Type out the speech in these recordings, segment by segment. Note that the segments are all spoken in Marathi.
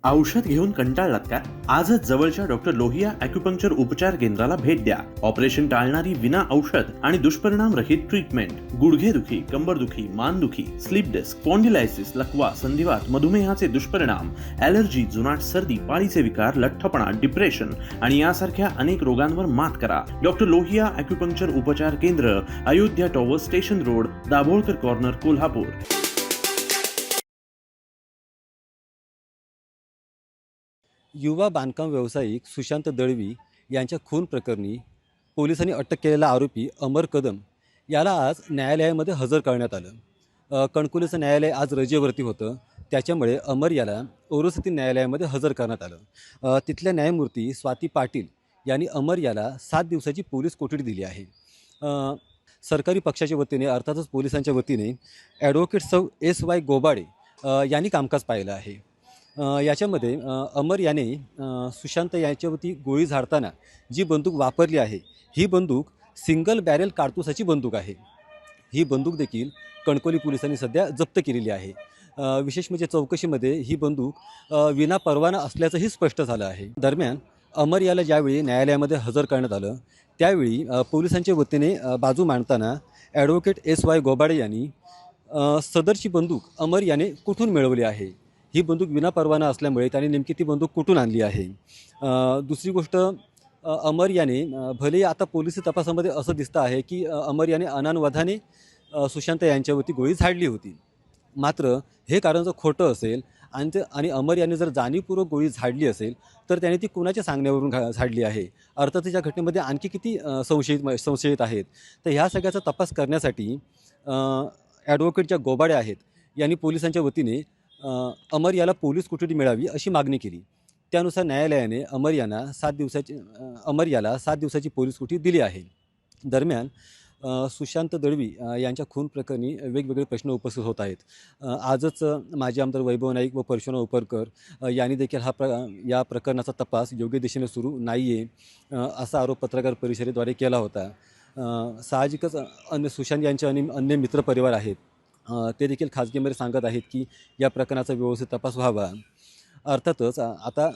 औषध घेऊन कंटाळलात का? आजच जवळच्या डॉक्टर लोहिया ॲक्युपंक्चर उपचार केंद्राला भेट द्या. ऑपरेशन टाळणारी विना औषध आणि दुष्परिणाम रहित ट्रीटमेंट. गुडघेदुखी, कंबरदुखी, मानदुखी, स्लीप डिस्क, स्पॉन्डिलायसिस, लकवा, संधिवात, मधुमेहाचे दुष्परिणाम, ॲलर्जी, जुनाट सर्दी, पाळीचे विकार, लठ्ठपणा, डिप्रेशन आणि यासारख्या अनेक रोगांवर मात करा. डॉक्टर लोहिया ॲक्युपंक्चर उपचार केंद्र, Ayodhya tower, station road, Dabholkar corner, Kolhapur. युवा बांधकाम व्यावसायिक सुशांत दळवी यांच्या खून प्रकरणी पोलिसांनी अटक केलेला आरोपी अमर कदम याला आज न्यायालयामध्ये हजर करण्यात आलं. कणकवलीचं न्यायालय आज रजेवरती होतं, त्याच्यामुळे अमर याला ओरोस येथील न्यायालयामध्ये हजर करण्यात आलं. तिथल्या न्यायमूर्ती स्वाती पाटील यांनी अमर याला 7 दिवसाची पोलीस कोठडी दिली आहे. सरकारी पक्षाच्या वतीने अर्थातच पोलिसांच्या वतीने ॲडव्होकेट सौ SY गोबाडे यांनी कामकाज पाहिलं आहे. याच्यामध्ये अमर याने सुशांत याच्यावरती गोळी झाडताना जी बंदूक वापरली आहे, ही बंदूक सिंगल बॅरेल काडतुसाची बंदूक आहे. ही बंदूक देखील कणकवली पोलिसांनी सध्या जप्त केलेली आहे. विशेष म्हणजे चौकशीमध्ये ही बंदूक विना परवाना असल्याचंही स्पष्ट झालं आहे. दरम्यान अमर याला ज्यावेळी न्यायालयामध्ये हजर करण्यात आलं, त्यावेळी पोलिसांच्या वतीने बाजू मांडताना ॲडव्होकेट SY गोबाडे यांनी सदरची बंदूक अमर याने कुठून मिळवली आहे, ही बंदूक विनापरवाना असल्यामुळे त्याने नेमकी ती बंदूक कुठून आणली आहे. दुसरी गोष्ट, अमर याने भले आता पोलिसी तपासामध्ये असं दिसतं आहे की अमर याने अनानवधाने सुशांत यांच्यावरती गोळी झाडली होती. मात्र हे कारण जर खोटं असेल आणि अमर याने जर जाणीवपूर्वक गोळी झाडली असेल, तर त्याने ती कुणाच्या सांगण्यावरून झाडली आहे. अर्थातच या घटनेमध्ये आणखी किती संशयित आहेत. तर ह्या सगळ्याचा तपास करण्यासाठी ॲडव्होकेट ज्या गोबाडे आहेत यांनी पोलिसांच्या वतीने अमर याला पोलीस कोठडी मिळावी अशी मागणी केली. त्यानुसार न्यायालयाने अमर याला 7 दिवसाची पोलीस कोठडी दिली आहे. दरम्यान सुशांत दळवी यांच्या खून प्रकरणी वेगवेगळे प्रश्न उपस्थित होत आहेत. आजच माजी आमदार वैभव नाईक व परशुराम उपरकर यांनी देखील या प्रकरणाचा तपास योग्य दिशेने सुरू नाही आहे असा आरोप पत्रकार परिषदेद्वारे केला होता. साहजिकच सुशांत यांचे अन्य मित्रपरिवार आहेत, ते देखील खाजगीमध्ये सांगत आहेत की या प्रकरणाचा व्यवस्थित तपास व्हावा. अर्थातच आता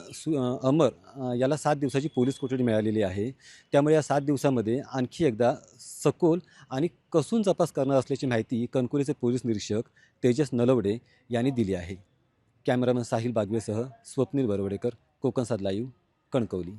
अमर याला 7 दिवसाची पोलीस कोठडी मिळालेली आहे. त्यामुळे या 7 दिवसामध्ये आणखी एकदा सखोल आणि कसून तपास करणार असल्याची माहिती कणकवलीचे पोलीस निरीक्षक तेजस नलवडे यांनी दिली आहे. कॅमेरामन साहिल बागवेसह स्वप्नील बरवडेकर, कोकण सात लाईव्ह, कणकवली.